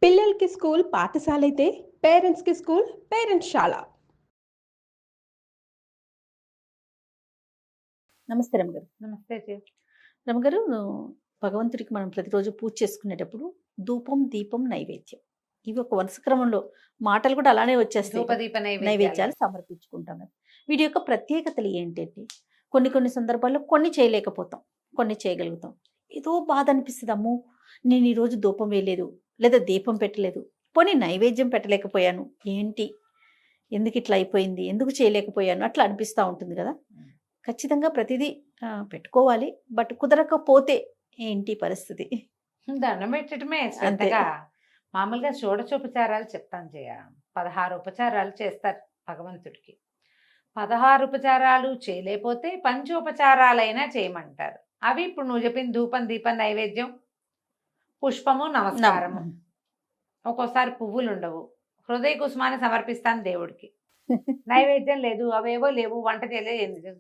పిల్లలకి స్కూల్ పాఠశాలైతే పేరెంట్స్‌కి స్కూల్ పేరెంట్స్‌శాల. నమస్తే రమగారు. నమస్తే జీ. రమగారు, భగవంతుడికి మనం ప్రతిరోజు పూజ చేసుకునేటప్పుడు ధూపం, దీపం, నైవేద్యం ఇవి ఒక వరుస క్రమంలో మాటలు కూడా అలానే వచ్చేస్తాయి. ధూపదీప నైవేద్యాలు సమర్పించుకుంటాం కదా. వీటి యొక్క ప్రత్యేకతలు ఏంటంటే కొన్ని సందర్భాల్లో కొన్ని చేయలేకపోతాం, కొన్ని చేయగలుగుతాం. ఏదో బాధ అనిపిస్తుంది, అమ్మో నేను ఈరోజు ధూపం వేయలేదు లేదా దీపం పెట్టలేదు, పోనీ నైవేద్యం పెట్టలేకపోయాను, ఏంటి ఎందుకు ఇట్లా అయిపోయింది, ఎందుకు చేయలేకపోయాను అట్లా అనిపిస్తూ ఉంటుంది కదా. ఖచ్చితంగా ప్రతిదీ పెట్టుకోవాలి, బట్ కుదరకపోతే ఏంటి పరిస్థితి? దండం పెట్టడమే శ్రద్ధగా. మామూలుగా షోడశోపచారాలు చెప్తాను జయ. 16 ఉపచారాలు చేస్తారు భగవంతుడికి. 16 ఉపచారాలు చేయలేకపోతే పంచోపచారాలైనా చేయమంటారు. అవి ఇప్పుడు నువ్వు చెప్పిన ధూపం, దీపం, నైవేద్యం, పుష్పము, నమస్కారము. ఒక్కోసారి పువ్వులు ఉండవు, హృదయ కుసుమాన్ని సమర్పిస్తాను దేవుడికి. నైవేద్యం లేదు, అవేవో లేవు, వంట చేయలేదు,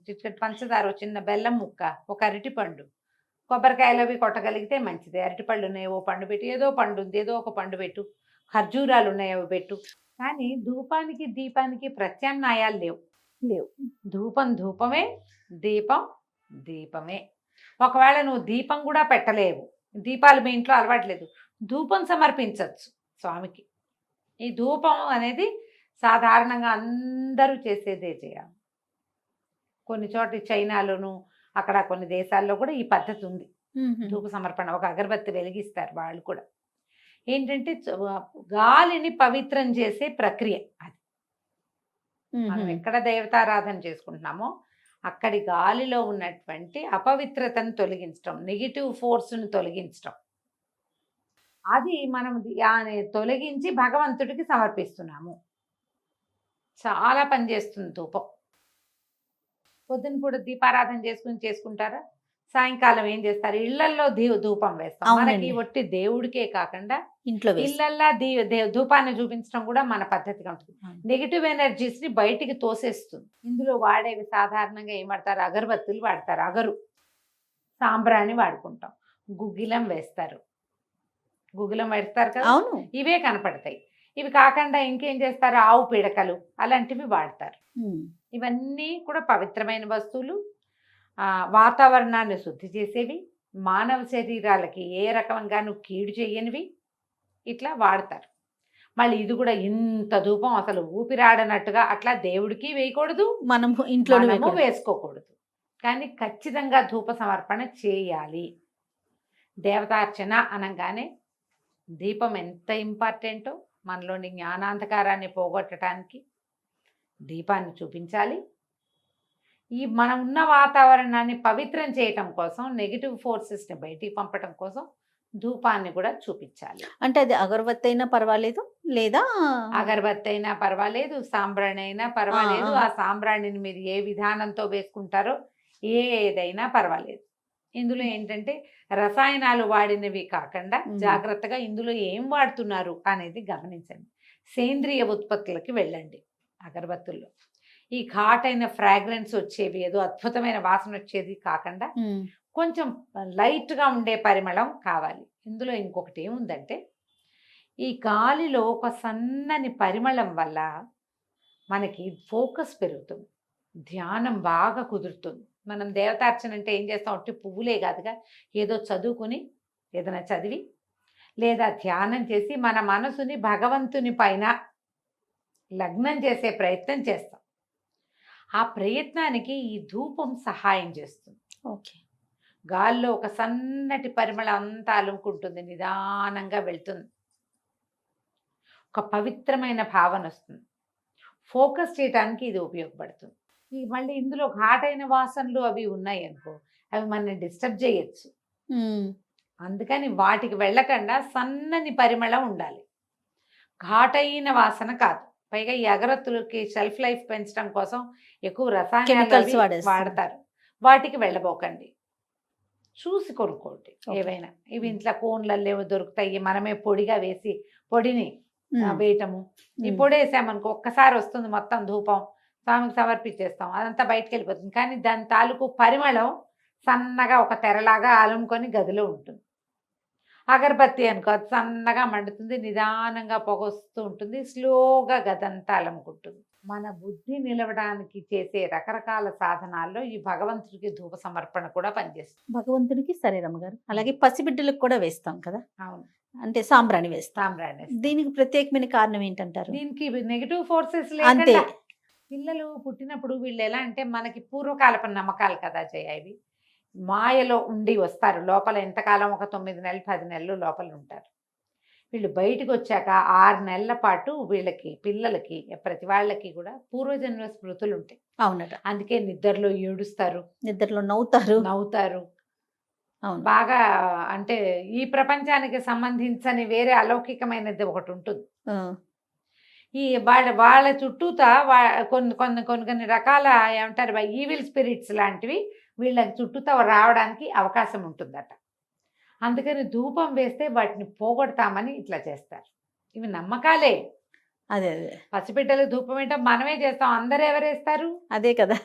పంచదార, చిన్న బెల్లం ముక్క, ఒక అరటిపండు, కొబ్బరికాయలు అవి కొట్టగలిగితే మంచిది. అరటిపళ్ళు ఉన్నాయి, ఓ పండు పెట్టు, ఏదో పండు ఉంది ఏదో ఒక పండు పెట్టు, ఖర్జూరాలు ఉన్నాయి అవి పెట్టు. కానీ ధూపానికి దీపానికి ప్రత్యామ్నాయాలు లేవు. ధూపం ధూపమే, దీపం దీపమే. ఒకవేళ నువ్వు దీపం కూడా పెట్టలేవు, దీపాలు మీ ఇంట్లో అలవాట్లేదు, ధూపం సమర్పించవచ్చు స్వామికి. ఈ ధూపం అనేది సాధారణంగా అందరూ చేసేదే చేయాలి. కొన్ని చోట్ల చైనాలోను అక్కడ కొన్ని దేశాల్లో కూడా ఈ పద్ధతి ఉంది. ధూప సమర్పణ, ఒక అగరబత్తి వెలిగిస్తారు వాళ్ళు కూడా. ఏంటంటే గాలిని పవిత్రం చేసే ప్రక్రియ అది. మనం ఎక్కడ దేవతారాధన చేసుకుంటున్నామో అక్కడి గాలిలో ఉన్నటువంటి అపవిత్రతను తొలగించడం, నెగిటివ్ ఫోర్స్ను తొలగించడం, అది మనం తొలగించి భగవంతుడికి సమర్పిస్తున్నాము. చాలా పనిచేస్తుంది ధూపం. పొద్దున కూడా దీపారాధన చేసుకుంటారా, సాయంకాలం ఏం చేస్తారు, ఇళ్లల్లో ధూపం వేస్తాం. మనకి ఒట్టి దేవుడికే కాకుండా ఇంట్లో ఇళ్లల్లా ధూపాన్ని చూపించడం కూడా మన పద్ధతిగా ఉంటుంది. నెగిటివ్ ఎనర్జీస్ ని బయటికి తోసేస్తుంది. ఇందులో వాడేవి సాధారణంగా ఏమడతారు, అగరబత్తులు వాడతారు, అగరు, సాంబ్రాణి వాడుకుంటాం, గుగ్గిలం వేస్తారు, గుగ్గిలం వేస్తారు కదా, ఇవే కనపడతాయి. ఇవి కాకుండా ఇంకేం చేస్తారు, ఆవు పిడకలు అలాంటివి వాడతారు. ఇవన్నీ కూడా పవిత్రమైన వస్తువులు, వాతావరణాన్ని శుద్ధి చేసేవి, మానవ శరీరాలకి ఏ రకంగానూ కీడు చేయనివి, ఇట్లా వాడతారు. మళ్ళీ ఇది కూడా ఇంత ధూపం అసలు ఊపిరాడనట్టుగా అట్లా దేవుడికి వేయకూడదు, మనం ఇంట్లో వేసుకోకూడదు. కానీ ఖచ్చితంగా ధూప సమర్పణ చేయాలి. దేవతార్చన అనగానే దీపం ఎంత ఇంపార్టెంటో, మనలోని జ్ఞానాంధకారాన్ని పోగొట్టడానికి దీపాన్ని చూపించాలి. ఈ మనం ఉన్న వాతావరణాన్ని పవిత్రం చేయటం కోసం, నెగిటివ్ ఫోర్సెస్ని బయటికి పంపటం కోసం ధూపాన్ని కూడా చూపించాలి. అంటే అది అగరబత్తి అయినా పర్వాలేదు, లేదా అగరబత్తి అయినా పర్వాలేదు, సాంబ్రాణి అయినా పర్వాలేదు. ఆ సాంబ్రాణిని మీరు ఏ విధానంతో వేసుకుంటారో ఏదైనా పర్వాలేదు. ఇందులో ఏంటంటే రసాయనాలు వాడినవి కాకుండా జాగ్రత్తగా ఇందులో ఏం వాడుతున్నారు అనేది గమనించండి. సేంద్రియ ఉత్పత్తులకి వెళ్ళండి. అగరబత్తుల్లో ఈ ఘాటైన ఫ్రాగ్రెన్స్ వచ్చేవి, ఏదో అద్భుతమైన వాసన వచ్చేది కాకుండా కొంచెం లైట్గా ఉండే పరిమళం కావాలి. ఇందులో ఇంకొకటి ఏముందంటే, ఈ గాలిలో ఒక సన్నని పరిమళం వల్ల మనకి ఫోకస్ పెరుగుతుంది, ధ్యానం బాగా కుదురుతుంది. మనం దేవతార్చన అంటే ఏం చేస్తాం, ఒట్టి పువ్వులే కాదుగా, ఏదో చదువుకుని ఏదైనా చదివి లేదా ధ్యానం చేసి మన మనసుని భగవంతుని పైన లగ్నం చేసే ప్రయత్నం చేస్తాం. ఆ ప్రయత్నానికి ఈ ధూపం సహాయం చేస్తుంది. ఓకే, గాల్లో ఒక సన్నటి పరిమళం అంతా అలుముకుంటుంది, నిదానంగా వెళ్తుంది, ఒక పవిత్రమైన భావన వస్తుంది. ఫోకస్ చేయడానికి ఇది ఉపయోగపడుతుంది. మళ్ళీ ఇందులో ఘాటైన వాసనలు అవి ఉన్నాయి అనుకో, అవి మనల్ని డిస్టర్బ్ చేయొచ్చు. అందుకని వాటికి వెళ్ళకుండా సన్నని పరిమళం ఉండాలి, ఘాటైన వాసన కాదు. పైగా ఈ అగరత్తులకి షెల్ఫ్ లైఫ్ పెంచడం కోసం ఎక్కువ రసాయనాలు వాడతారు, వాటికి వెళ్ళబోకండి. చూసి కొనుక్కోండి ఏవైనా. ఇవి ఇంట్లో కోన్లలో దొరుకుతాయి, మనమే పొడిగా వేసి పొడిని వేయటము. ఈ పొడి వేసామనుకో ఒక్కసారి వస్తుంది మొత్తం ధూపం, స్వామికి సమర్పించేస్తాం, అదంతా బయటకు వెళ్ళిపోతుంది. కానీ దాని తాలూకు పరిమళం సన్నగా ఒక తెరలాగా అలుముకొని గదిలో ఉంటుంది. అగరబత్తి అనుకో అది సన్నగా మండుతుంది, నిదానంగా పొగ వస్తూ ఉంటుంది, స్లోగా గదంతా అలముకుంటుంది. మన బుద్ధి నిలవడానికి చేసే రకరకాల సాధనాల్లో ఈ భగవంతుడికి ధూప సమర్పణ కూడా పనిచేస్తుంది. భగవంతుడికి సరే రమ్మగారు. అలాగే పసిబిడ్డలకు కూడా వేస్తాం కదా, అవును, అంటే సాంబ్రాణి వేస్తాం. సాంబ్రాణి వేస్తాం. దీనికి ప్రత్యేకమైన కారణం ఏంటంటారు? దీనికి నెగిటివ్ ఫోర్సెస్ అంతే. లేకుండా పిల్లలు పుట్టినప్పుడు వీళ్ళు ఎలా అంటే మనకి పూర్వకాలపు నమ్మకాలు కదా జయ, ఇవి మాయలో ఉండి వస్తారు లోపల. ఎంతకాలం, ఒక 9 నెలలు 10 నెలలు లోపల ఉంటారు. వీళ్ళు బయటకు వచ్చాక 6 నెలల పాటు వీళ్ళకి పిల్లలకి ప్రతి వాళ్ళకి కూడా పూర్వజన్మ స్మృతులు ఉంటాయి. అవునట. అందుకే నిద్రలో ఏడుస్తారు, నిద్రలో నవ్వుతారు. అవును. బాగా అంటే ఈ ప్రపంచానికి సంబంధించని వేరే అలౌకికమైనది ఒకటి ఉంటుంది. ఆ, ఈ వాళ్ళ చుట్టూతా కొన్ని రకాల ఏమంటారు ఈవిల్ స్పిరిట్స్ లాంటివి వీళ్ళ చుట్టూతా రావడానికి అవకాశం ఉంటుందట. అందుకని ధూపం వేస్తే వాటిని పోగొడతామని ఇట్లా చేస్తారు. ఇవి నమ్మకాలే. అదే పసిబిడ్డలకు ధూపం ఏంటో మనమే చేస్తాం, అందరూ ఎవరేస్తారు? అదే కదా,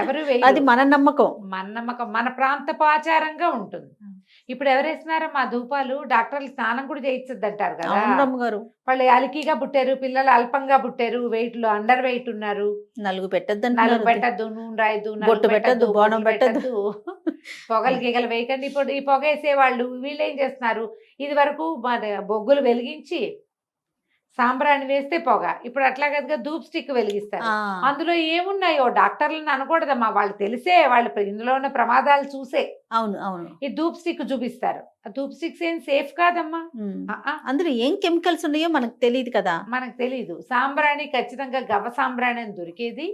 ఎవరు అది వేయరు. మన నమ్మకం. మన నమ్మకం, మన ప్రాంతపు ఆచారంగా ఉంటుంది. ఇప్పుడు ఎవరేస్తున్నారో మా ధూపాలు డాక్టర్లు స్నానం కూడా చేయించద్దు అంటారు కదా. అవును రమ్మగారు. వాళ్ళు అలికిగా పుట్టారు, పిల్లలు అల్పంగా పుట్టారు, వెయిట్ లో అండర్ వెయిట్ ఉన్నారు, నలుగు నలుగు పెట్టద్దు, పెట్టద్దు, నూనె రాయద్దు, బొట్టు పెట్టద్దు, బోనం పెట్టద్దు, పొగలు గీగలు వేయకండి. ఇప్పుడు ఈ పొగ వేసేవాళ్ళు వీళ్ళు ఏం చేస్తున్నారు, ఇది వరకు బొగ్గులు వెలిగించి సాంబ్రాణి వేస్తే పొగ, ఇప్పుడు అట్లా కదా ధూప్ స్టిక్ వెలిగిస్తారు. అందులో ఏమున్నాయో డాక్టర్లను అనకూడదమ్మా, వాళ్ళు తెలిసే వాళ్ళు ఇందులో ఉన్న ప్రమాదాలు చూసే అవును ఈ ధూప్ స్టిక్ చూపిస్తారు. ఆ ధూప్ స్టిక్స్ ఏం సేఫ్ కాదమ్మా. అందులో ఏం కెమికల్స్ ఉన్నాయో మనకు తెలియదు కదా. మనకు తెలీదు. సాంబ్రాణి ఖచ్చితంగా గవ సాంబ్రాణి అని దొరికేది,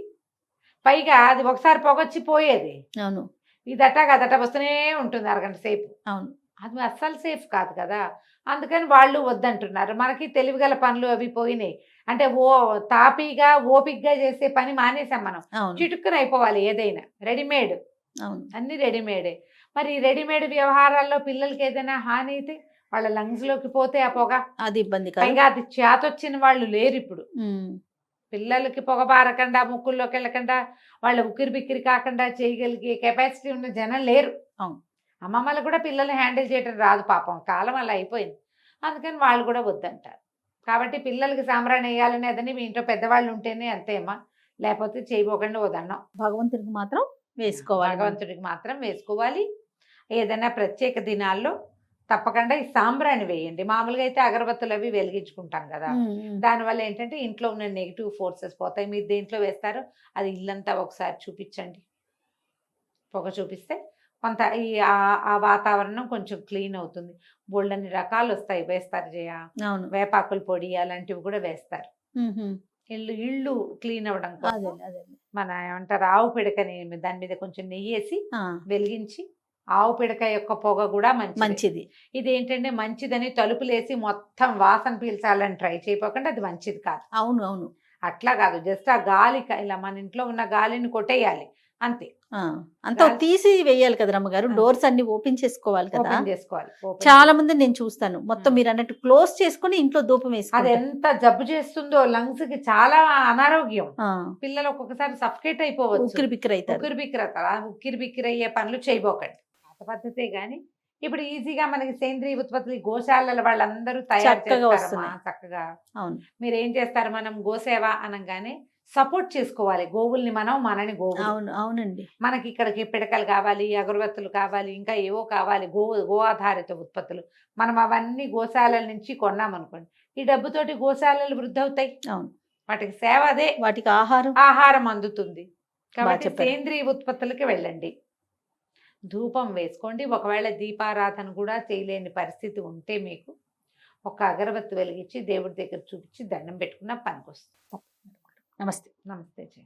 పైగా అది ఒకసారి పొగొచ్చి పోయేది. అవును. ఇదట కదట వస్తూనే ఉంటుంది అరగంట సేపు. అవును. అది అస్సలు సేఫ్ కాదు కదా. అందుకని వాళ్ళు వద్దంటున్నారు. మనకి తెలివిగల పనులు అవి పోయినాయి అంటే తాపీగా ఓపిక్గా చేసే పని మానేసాం మనం. చిటుక్కున అయిపోవాలి ఏదైనా, రెడీమేడ్. అన్ని రెడీమేడే. మరి రెడీమేడ్ వ్యవహారాల్లో పిల్లలకి ఏదైనా హాని అయితే వాళ్ళ లంగ్స్ లోకి పోతే ఆ పొగ అది ఇబ్బంది. పైగా అది చేతొచ్చిన వాళ్ళు లేరు ఇప్పుడు. పిల్లలకి పొగ బారకుండా ముక్కుల్లోకి వెళ్ళకుండా వాళ్ళ ఉక్కిరి బిక్కిరి కాకుండా చేయగలిగే కెపాసిటీ ఉన్న జనం లేరు. అమ్మమ్మలు కూడా పిల్లల్ని హ్యాండిల్ చేయడం రాదు పాపం, కాలం అలా అయిపోయింది. అందుకని వాళ్ళు కూడా వద్దంటారు. కాబట్టి పిల్లలకి సాంబ్రాణి వేయాలని అదని మీ ఇంట్లో పెద్దవాళ్ళు ఉంటేనే అంతేమ్మా, లేకపోతే చేయబోకుండా వదన్నాం. భగవంతుడికి మాత్రం వేసుకోవాలి. భగవంతుడికి మాత్రం వేసుకోవాలి. ఏదైనా ప్రత్యేక దినాల్లో తప్పకుండా ఈ సాంబ్రాణి వేయండి. మామూలుగా అయితే అగరబత్తులు అవి వెలిగించుకుంటాం కదా, దానివల్ల ఏంటంటే ఇంట్లో ఉన్న నెగిటివ్ ఫోర్సెస్ పోతాయి. మీరు దేంట్లో వేస్తారో అది ఇల్లంతా ఒకసారి చూపించండి, పొగ చూపిస్తే కొంత ఆ వాతావరణం కొంచెం క్లీన్ అవుతుంది. బోల్డన్ని రకాలు వస్తాయి వేస్తారు జయ. వేపాకుల పొడి అలాంటివి కూడా వేస్తారు. ఇళ్ళు క్లీన్ అవ్వడం కోసం మన ఏమంటారు ఆవు పిడకని దాని మీద కొంచెం నెయ్యి వేసి వెలిగించి, ఆవు పిడక యొక్క పొగ కూడా మంచిది. ఇది ఏంటంటే మంచిదని తలుపులేసి మొత్తం వాసన పీల్చాలని ట్రై చేయకుండా అది మంచిది కాదు. అవును. అట్లా కాదు, జస్ట్ ఆ గాలి ఇలా మన ఇంట్లో ఉన్న గాలిని కొట్టేయాలి అంతే. అంతా తీసి వేయాలి కదా రమ్మగారు. డోర్స్ అన్ని ఓపెన్ చేసుకోవాలి కదా. చేసుకోవాలి. చాలా మంది నేను చూస్తాను మొత్తం మీరు అన్నట్టు క్లోజ్ చేసుకుని ఇంట్లో ధూపం వేసి, అది ఎంత జబ్బు చేస్తుందో లంగ్స్ కి, చాలా అనారోగ్యం. పిల్లలు ఒక్కొక్కసారి సఫకేట్ అయిపోవచ్చు, ఉక్కిరి బిక్కిరి అయ్యే పనులు చేయబోకండి. పాత పద్ధతే గాని ఇప్పుడు ఈజీగా మనకి సేంద్రియ ఉత్పత్తులు గోశాలల వాళ్ళందరూ తయారు చేస్తారు చక్కగా. మీరు ఏం చేస్తారు, మనం గోసేవ అనగానే సపోర్ట్ చేసుకోవాలి గోవుల్ని, మనం మనని గోవులు. అవునండి. మనకి ఇక్కడికి పిడకలు కావాలి, అగరబత్తులు కావాలి, ఇంకా ఏవో కావాలి, గో ఆధారిత ఉత్పత్తులు. మనం అవన్నీ గోశాలల నుంచి కొన్నామనుకోండి, ఈ డబ్బుతోటి గోశాలలు వృద్ధి అవుతాయి. వాటికి సేవ అదే, వాటికి ఆహారం అందుతుంది. కాబట్టి సేంద్రియ ఉత్పత్తులకి వెళ్ళండి, ధూపం వేసుకోండి. ఒకవేళ దీపారాధన కూడా చేయలేని పరిస్థితి ఉంటే మీకు ఒక అగరబత్తి వెలిగించి దేవుడి దగ్గర చూపించి దండం పెట్టుకున్న పనికొస్తుంది. నమస్తే. నమస్తే జయ.